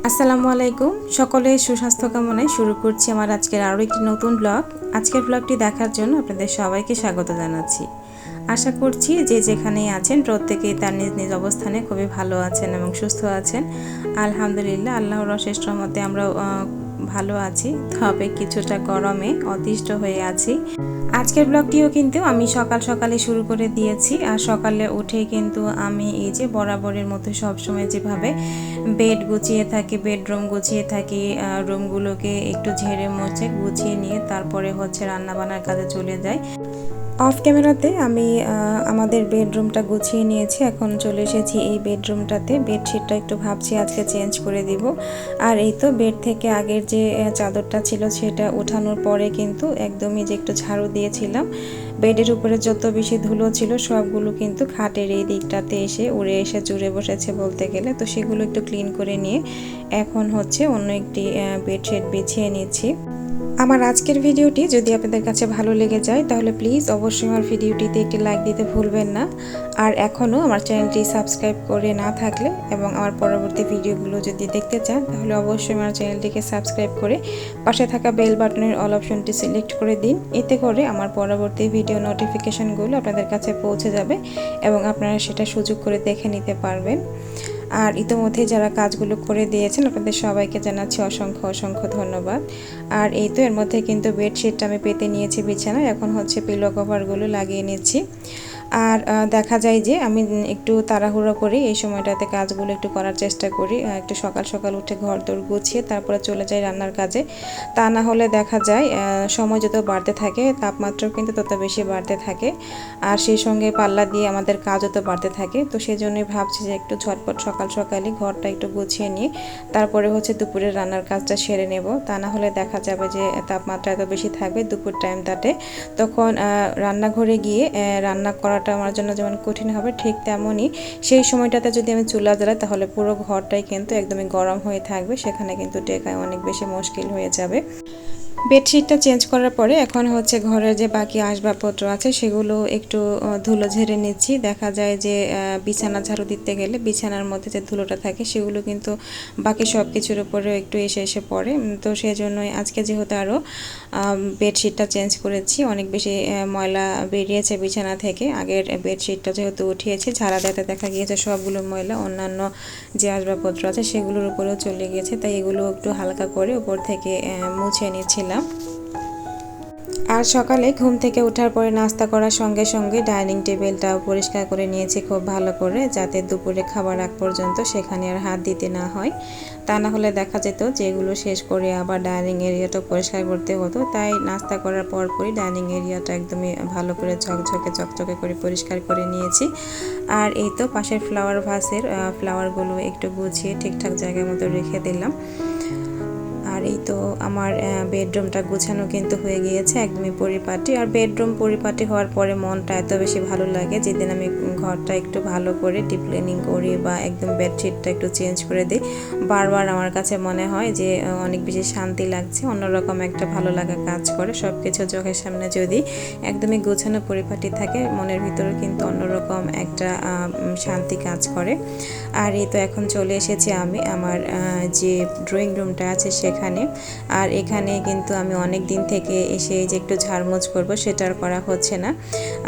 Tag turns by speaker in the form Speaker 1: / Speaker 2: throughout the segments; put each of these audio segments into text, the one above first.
Speaker 1: আসসালামু আলাইকুম, সকলের সুস্বাস্থ্য কামনায় শুরু করছি আমার আজকের আরও একটি নতুন ব্লগ। আজকের ব্লগটি দেখার জন্য আপনাদের সবাইকে স্বাগত জানাচ্ছি। আশা করছি যে যেখানেই আছেন প্রত্যেকেই তার নিজ নিজ অবস্থানে খুবই ভালো আছেন এবং সুস্থ আছেন। আলহামদুলিল্লাহ, আল্লাহর অশেষ রহমতে আমরাও ভালো আছি, তবে কিছুটা গরমে অতিষ্ঠ হয়ে আছি। আজকের ব্লগটিও কিন্তু আমি সকাল সকালে শুরু করে দিয়েছি। আর সকালে উঠে কিন্তু আমি এই যে বরাবরের মতো সবসময় যেভাবে বেড গুছিয়ে থাকি, বেডরুম গুছিয়ে থাকি, রুমগুলোকে একটু ঝেড়ে মুছে গুছিয়ে নিয়ে তারপরে হচ্ছে রান্না বান্নার কাজে চলে যাই। অফ ক্যামেরাতে আমি আমাদের বেডরুমটা গুছিয়ে নিয়েছি। এখন চলে এসেছি এই বেডরুমটাতে। বেডশিটটা একটু ভাবছি আজকে চেঞ্জ করে দিব। আর এই তো বেড থেকে আগের যে চাদরটা ছিল সেটা ওঠানোর পরে কিন্তু একদমই যে একটু ঝাড়ু দিয়েছিলাম, বেডের উপরে যত বেশি ধুলো ছিল সবগুলো কিন্তু খাটের এই দিকটাতে এসে উড়ে এসে জুড়ে বসেছে বলতে গেলে। তো সেগুলো একটু ক্লিন করে নিয়ে এখন হচ্ছে অন্য একটি বেডশিট বিছিয়ে নিচ্ছি। আমার আজকের ভিডিওটি যদি আপনাদের কাছে ভালো লেগে যায় তাহলে প্লিজ অবশ্যই আমার ভিডিওটিতে একটি লাইক দিতে ভুলবেন না। আর এখনও আমার চ্যানেলটি সাবস্ক্রাইব করে না থাকলে এবং আমার পরবর্তী ভিডিওগুলো যদি দেখতে চান তাহলে অবশ্যই আমার চ্যানেলটিকে সাবস্ক্রাইব করে পাশে থাকা বেল বাটনের অল অপশনটি সিলেক্ট করে দিন। এতে করে আমার পরবর্তী ভিডিও নোটিফিকেশনগুলো আপনাদের কাছে পৌঁছে যাবে এবং আপনারা সেটা সুযোগ করে দেখে নিতে পারবেন। আর ইতোমধ্যে যারা কাজগুলো করে দিয়েছেন আপনাদের সবাইকে জানাচ্ছি অসংখ্য অসংখ্য ধন্যবাদ। আর এই তো এর মধ্যে কিন্তু বেডশিটটা আমি পেতে নিয়েছি বিছানায়, এখন হচ্ছে পিলো কভারগুলো লাগিয়ে নিচ্ছি। আর দেখা যায় যে আমি একটু তাড়াহুড়ো করে এই সময়টাতে কাজগুলো একটু করার চেষ্টা করি, একটু সকাল সকাল উঠে ঘর দোর গুছিয়ে তারপরে চলে যাই রান্নার কাজে। তা না হলে দেখা যায় সময় যত বাড়তে থাকে তাপমাত্রাও কিন্তু তত বেশি বাড়তে থাকে, আর সেই সঙ্গে পাল্লা দিয়ে আমাদের কাজও তো বাড়তে থাকে। তো সেই জন্যই ভাবছি যে একটু ঝটপট সকাল সকালই ঘরটা একটু গুছিয়ে নিয়ে তারপরে হচ্ছে দুপুরের রান্নার কাজটা সেরে নেব। তা না হলে দেখা যাবে যে তাপমাত্রা এত বেশি থাকবে দুপুর টাইমটাতে, তখন রান্নাঘরে গিয়ে রান্না করাটা আমার জন্য যেমন কঠিন হবে ঠিক তেমনই সেই সময়টাতে যদি আমি চুলা জ্বালাই তাহলে পুরো ঘরটাই কিন্তু একদমই গরম হয়ে থাকবে, সেখানে কিন্তু টেকায় অনেক বেশি মুশকিল হয়ে যাবে। বেডশিটটা চেঞ্জ করার পরে এখন হচ্ছে ঘরের যে বাকি আসবাবপত্র আছে সেগুলো একটু ধুলো ঝেড়ে নিচ্ছি। দেখা যায় যে বিছানা ঝাড়ু দিতে গেলে বিছানার মধ্যে যে ধুলোটা থাকে সেগুলো কিন্তু বাকি সব কিছুর উপরে একটু এসে এসে পড়ে। তো সেই জন্যই আজকে যেহেতু আরও বেডশিটটা চেঞ্জ করেছি, অনেক বেশি ময়লা বেরিয়েছে বিছানা থেকে। আগের বেডশিটটা যেহেতু উঠিয়েছি ঝাড়া দিতে দেখা গিয়েছে সবগুলো ময়লা অন্যান্য যে আসবাবপত্র আছে সেগুলোর উপরেও চলে গিয়েছে, তাই এগুলো একটু হালকা করে উপর থেকে মুছে নিচ্ছিলাম। আর সকালে ঘুম থেকে ওঠার পরে নাস্তা করার সঙ্গে সঙ্গে ডাইনিং টেবিলটাও পরিষ্কার করে নিয়েছি খুব ভালো করে, যাতে দুপুরে খাবার আগ পর্যন্ত সেখানে আর হাত দিতে না হয়। তা না হলে দেখা যেত যে এগুলো শেষ করে আবার ডাইনিং এরিয়াটা পরিষ্কার করতে হতো। তাই নাস্তা করার পরপরই ডাইনিং এরিয়াটা একদমই ভালো করে ঝকঝকে চকচকে করে পরিষ্কার করে নিয়েছি। আর এই তো পাশের ফ্লাওয়ার ভাসের ফ্লাওয়ারগুলো একটু গুছিয়ে ঠিকঠাক জায়গার মতো রেখে দিলাম। আর এই তো আমার বেডরুমটা গুছানো কিন্তু হয়ে গিয়েছে একদমই পরিপাটি। আর বেডরুম পরিপাটি হওয়ার পরে মনটা এত বেশি ভালো লাগে, যেদিন আমি ঘরটা একটু ভালো করে ডিপ ক্লিনিং করি বা একদম বেডশিটটা একটু চেঞ্জ করে দিই, বারবার আমার কাছে মনে হয় যে অনেক বেশি শান্তি লাগছে, অন্যরকম একটা ভালো লাগা কাজ করে। সব কিছু চোখের সামনে যদি একদমই গোছানো পরিপাটি থাকে মনের ভিতরে কিন্তু অন্যরকম একটা শান্তি কাজ করে। আর এই তো এখন চলে এসেছি আমি আমার যে ড্রয়িং রুমটা আছে সেখানে। আর এখানে কিন্তু আমি অনেক দিন থেকে এসে যে একটু ঝাড়মোছ করব সেটা আর করা হচ্ছে না।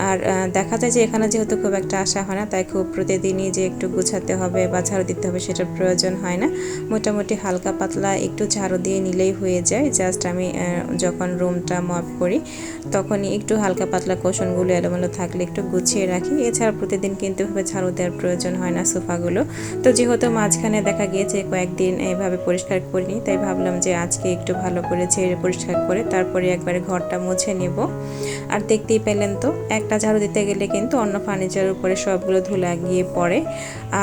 Speaker 1: আর দেখা যায় যে এখানে যেহেতু খুব একটা আসা হয় না, তাই খুব প্রতিদিনই যে একটু গুছাতে হবে বা ঝাড়ু দিতে হবে সেটার প্রয়োজন হয় না। মোটামুটি হালকা পাতলা একটু ঝাড়ু দিয়ে নিলেই হয়ে যায়। জাস্ট আমি যখন রুমটা মপ করি তখনই একটু হালকা পাতলা কোষণগুলো এলোমেলো থাকলে একটু গুছিয়ে রাখি। এছাড়া প্রতিদিন কিন্তু এভাবে ঝাড়ু দেওয়ার প্রয়োজন হয় না সোফাগুলো। তো যেহেতু মাঝখানে দেখা গিয়েছে কয়েকদিন এইভাবে পরিষ্কার করিনি, তাই ভাবলাম যে আজকে একটু ভালো করে ঝেড়ে পরিষ্কার করে তারপরে একবারে ঘরটা মুছে নেব। আর দেখতেই পেলেন তো একটা ঝাড়ু দিতে গেলে কিন্তু অন্য ফার্নিচারের উপরে সবগুলো ধুলা গিয়ে পড়ে।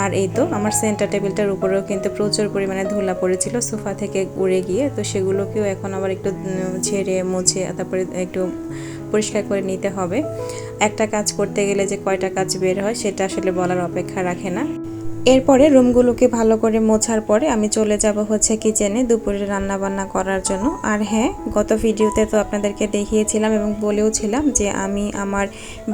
Speaker 1: আর এই তো আমার সেন্টার টেবিলটার উপরেও কিন্তু প্রচুর পরিমাণে ধুলা পড়েছিল সোফা থেকে উড়ে গিয়ে, তো সেগুলোকেও এখন আবার একটু ঝেড়ে মুছে তারপরে একটু পরিষ্কার করে নিতে হবে। একটা কাজ করতে গেলে যে কয়টা কাজ বের হয় সেটা আসলে বলার অপেক্ষা রাখে না। এরপরে রুমগুলোকে ভালো করে মোছার পরে আমি চলে যাব হচ্ছে কিচেনে দুপুরে রান্না বান্না করার জন্য। আর হ্যাঁ, গত ভিডিওতে তো আপনাদেরকে দেখিয়েছিলাম এবং বলেওছিলাম যে আমি আমার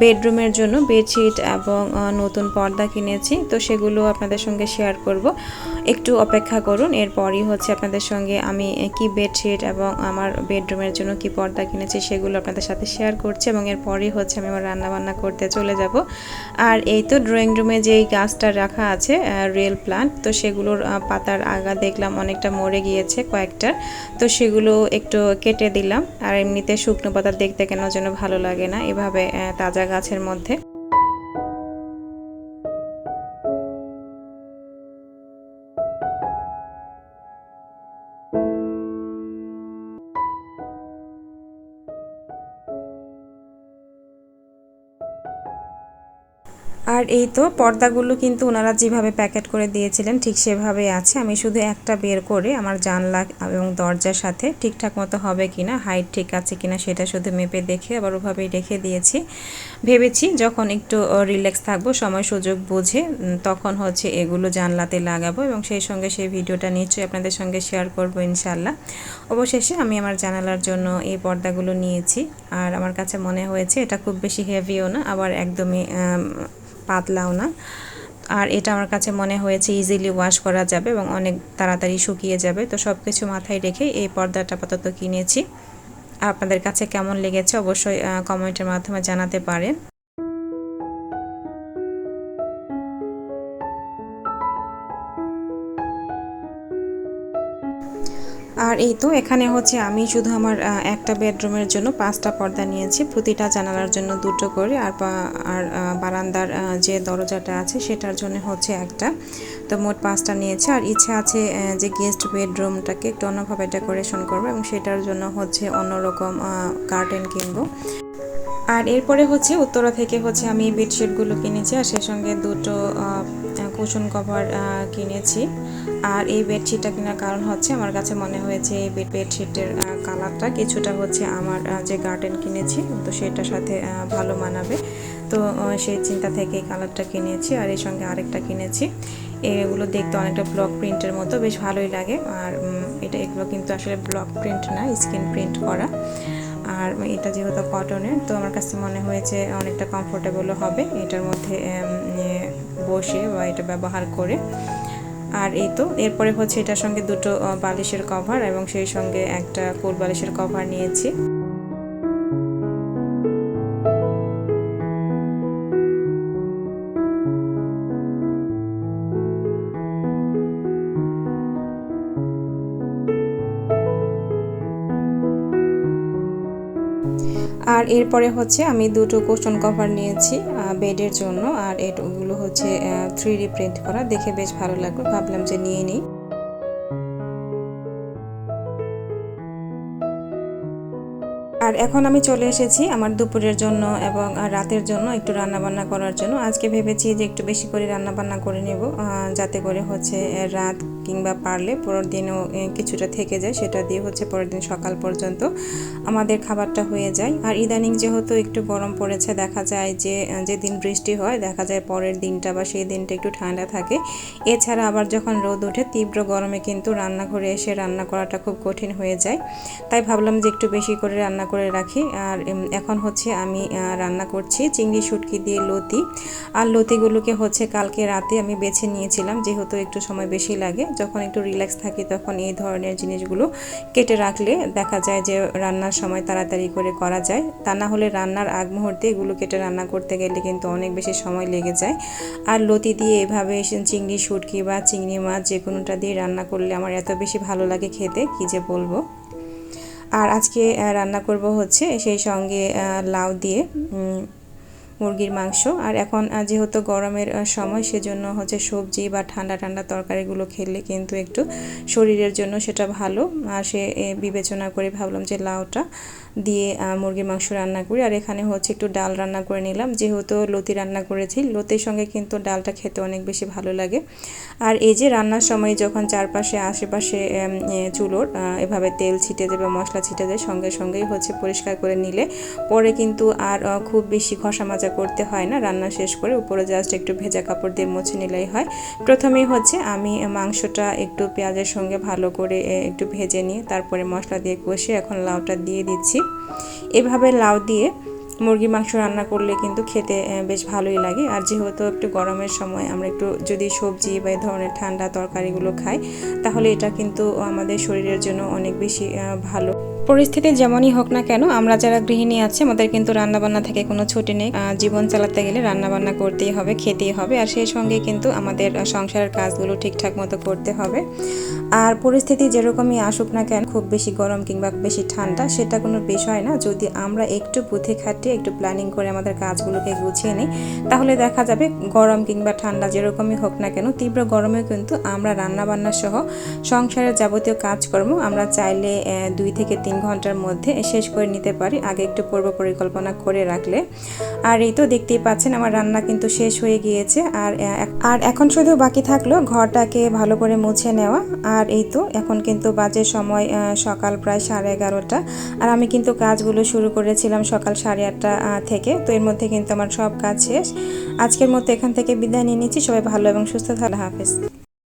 Speaker 1: বেডরুমের জন্য বেডশিট এবং নতুন পর্দা কিনেছি, তো সেগুলো আপনাদের সঙ্গে শেয়ার করব। একটু অপেক্ষা করুন, এরপরই হচ্ছে আপনাদের সঙ্গে আমি কি বেডশিট এবং আমার বেডরুমের জন্য কি পর্দা কিনেছি সেগুলো আপনাদের সাথে শেয়ার করছি, এবং এরপরই হচ্ছে আমি আমার রান্না বান্না করতে চলে যাব। আর এই তো ড্রয়িং রুমে যেই গাছটা রাখা আছে রিয়েল প্লান্ট, তো সেগুলোর পাতার আগা দেখলাম অনেকটা মরে গিয়েছে কয়েকটা, তো সেগুলো একটু কেটে দিলাম। আর এমনিতে শুকনো পাতা দেখতে কেন যেন ভালো লাগে না এভাবে তাজা গাছের মধ্যে। আর এই তো পর্দাগুলো কিন্তু ওনারা যেভাবে প্যাকেট করে দিয়েছিলেন ঠিক সেভাবেই আছে। আমি শুধু একটা বের করে আমার জানলা এবং দরজার সাথে ঠিকঠাক মতো হবে কিনা, হাইট ঠিক আছে কিনা সেটা শুধু মেপে দেখে আবার ওভাবেই রেখে দিয়েছি। ভেবেছি যখন একটু রিল্যাক্স থাকবো, সময় সুযোগ বুঝে তখন হচ্ছে এগুলো জানলাতে লাগাবো, এবং সেই সঙ্গে সেই ভিডিওটা নিশ্চয়ই আপনাদের সঙ্গে শেয়ার করবো ইনশাল্লাহ। অবশেষে আমি আমার জানালার জন্য এই পর্দাগুলো নিয়েছি। আর আমার কাছে মনে হয়েছে এটা খুব বেশি হেভিও না, আবার একদমই পাতলাও না। আর এটা আমার কাছে মনে হয়েছে ইজিলি ওয়াশ করা যাবে এবং অনেক তাড়াতাড়ি শুকিয়ে যাবে। তো সব কিছু মাথায় রেখে এই পর্দাটা আপাতত কিনেছি। আপনাদের কাছে কেমন লেগেছে অবশ্যই কমেন্টের মাধ্যমে জানাতে পারেন। আর এই তো এখানে হচ্ছে আমি শুধু আমার একটা বেডরুমের জন্য 5টা পর্দা নিয়েছি, প্রতিটা জানালার জন্য 2টো করে, আর বারান্দার যে দরজাটা আছে সেটার জন্য হচ্ছে একটা, তো মোট 5টা নিয়েছি। আর ইচ্ছা আছে যে গেস্ট বেডরুমটাকে একটু অন্যভাবে ডেকোরেশন করবো, এবং সেটার জন্য হচ্ছে অন্যরকম কার্টেন কিনবো। আর এরপরে হচ্ছে উত্তরা থেকে হচ্ছে আমি বেডশিটগুলো কিনেছি, আর সেই সঙ্গে 2টো কুশন কভার কিনেছি। আর এই বেডশিটটা কেনার কারণ হচ্ছে আমার কাছে মনে হয়েছে এই বেডশিটের কালারটা কিছুটা হচ্ছে আমার যে গার্ডেন কিনেছি তো সেটার সাথে ভালো মানাবে, তো সেই চিন্তা থেকে এই কালারটা কিনেছি। আর এর সঙ্গে আরেকটা কিনেছি, এগুলো দেখতে অনেকটা ব্লক প্রিন্টের মতো, বেশ ভালোই লাগে। আর এগুলো কিন্তু আসলে ব্লক প্রিন্ট না, স্ক্রিন প্রিন্ট করা। আর এটা যেহেতু কটনের, তো আমার কাছে মনে হয়েছে অনেকটা কমফোর্টেবলও হবে এটার মধ্যে বসে বা এটা ব্যবহার করে। আর এই তো এরপরে হচ্ছে এটার সঙ্গে 2টো বালিশের কভার এবং সেই সঙ্গে একটা কোল বালিশের কভার নিয়েছি। আর এরপরে হচ্ছে আমি 2টো কুশন কভার নিয়েছি বেডের জন্য, আর এগুলো হচ্ছে 3D প্রিন্ট করা, দেখে বেশ ভালো লাগলো, ভাবলাম যে নিয়ে নিই। আর এখন আমি চলে এসেছি আমার দুপুরের জন্য এবং রাতের জন্য একটু রান্নাবান্না করার জন্য। আজকে ভেবেছি যে একটু বেশি করে রান্নাবান্না করে নেব, যাতে করে হচ্ছে রাত কিংবা পারলে পরের দিনও কিছুটা থেকে যায়, সেটা দিয়ে হচ্ছে পরের দিন সকাল পর্যন্ত আমাদের খাবারটা হয়ে যায়। আর ইদানিং যেহেতু একটু গরম পড়েছে, দেখা যায় যে যেদিন বৃষ্টি হয় দেখা যায় পরের দিনটা বা সেই দিনটা একটু ঠান্ডা থাকে। এছাড়া আবার যখন রোদ ওঠে তীব্র গরমে কিন্তু রান্নাঘরে এসে রান্না করাটা খুব কঠিন হয়ে যায়। তাই ভাবলাম যে একটু বেশি করে রান্না করে রাখি। আর এখন হচ্ছে আমি রান্না করছি চিংড়ি শুটকি দিয়ে লতি। আর লতিগুলোকে হচ্ছে কালকে রাতে আমি বেছে নিয়েছিলাম, যেহেতু একটু সময় বেশি লাগে, যখন একটু রিল্যাক্স থাকি তখন এই ধরনের জিনিসগুলো কেটে রাখলে দেখা যায় যে রান্নার সময় তাড়াতাড়ি করে করা যায়। তা না হলে রান্নার আগ মুহূর্তে এগুলো কেটে রান্না করতে গেলে কিন্তু অনেক বেশি সময় লেগে যায়। আর লতি দিয়ে এভাবে চিংড়ি শুটকি বা চিংড়ি মাছ যে কোনোটা দিয়ে রান্না করলে আমার এত বেশি ভালো লাগে খেতে, কি যে বলবো। আর আজকে রান্না করব হচ্ছে সেই সঙ্গে লাউ দিয়ে মুরগির মাংস। আর এখন যেহেতু গরমের সময়, সেজন্য হচ্ছে সবজি বা ঠান্ডা ঠান্ডা তরকারিগুলো খেলে কিন্তু একটু শরীরের জন্য সেটা ভালো। আর সে বিবেচনা করে ভাবলাম যে লাউটা দিয়ে মুরগির মাংস রান্না করি। আর এখানে হচ্ছে একটু ডাল রান্না করে নিলাম, যেহেতু লতি রান্না করেছি, লতির সঙ্গে কিন্তু ডালটা খেতে অনেক বেশি ভালো লাগে। আর এই যে রান্নার সময় যখন চারপাশে আশেপাশে চুলোর এভাবে তেল ছিটে যাবে, মশলা ছিটে যায়, সঙ্গে সঙ্গেই হচ্ছে পরিষ্কার করে নিলে পরে কিন্তু আর খুব বেশি ঘষা মাজা করতে হয় না। রান্না শেষ করে উপরে জাস্ট একটু ভেজা কাপড় দিয়ে মুছে নিলেই হয়। প্রথমেই হচ্ছে আমি মাংসটা একটু পেঁয়াজের সঙ্গে ভালো করে একটু ভেজে নিয়ে তারপরে মশলা দিয়ে কষে এখন লাউটা দিয়ে দিচ্ছি। এভাবে লাউ দিয়ে মুরগির মাংস রান্না করলে কিন্তু খেতে বেশ ভালোই লাগে। আর যেহেতু একটু গরমের সময় আমরা একটু যদি সবজি বা এই ধরনের ঠান্ডা তরকারিগুলো খাই, তাহলে এটা কিন্তু আমাদের শরীরের জন্য অনেক বেশি ভালো। পরিস্থিতি যেমনই হোক না কেন, আমরা যারা গৃহিণী আছে আমাদের কিন্তু রান্নাবান্না থেকে কোনো ছুটি নেই। জীবন চালাতে গেলে রান্নাবান্না করতেই হবে, খেতেই হবে, আর সেই সঙ্গে কিন্তু আমাদের সংসারের কাজগুলো ঠিকঠাক মতো করতে হবে। আর পরিস্থিতি যেরকমই আসুক না কেন, খুব বেশি গরম কিংবা বেশি ঠান্ডা সেটা কোনো বিষয় না। যদি আমরা একটু বুদ্ধি খাটিয়ে একটু প্ল্যানিং করে আমাদের কাজগুলোকে গুছিয়ে নিই, তাহলে দেখা যাবে গরম কিংবা ঠান্ডা যেরকমই হোক না কেন, তীব্র গরমেও কিন্তু আমরা রান্নাবান্না সহ সংসারের যাবতীয় কাজকর্ম আমরা চাইলে 2 থেকে 3 ঘন্টার মধ্যে শেষ করে নিতে পারি, আগে একটু পূর্ব পরিকল্পনা করে রাখলে। আর এই তো দেখতেই পাচ্ছেন আমার রান্না কিন্তু শেষ হয়ে গিয়েছে। আর এখন শুধু বাকি থাকলো ঘরটাকে ভালো করে মুছে নেওয়া। আর এই তো এখন কিন্তু বাজে সময় সকাল প্রায় 11:30। আর আমি কিন্তু কাজগুলো শুরু করেছিলাম সকাল 8:30 থেকে। তো এর মধ্যে কিন্তু আমার সব কাজ শেষ। আজকের মতো এখান থেকে বিদায় নিয়ে নিচ্ছি। সবাই ভালো এবং সুস্থ থাকলে হাফেজ।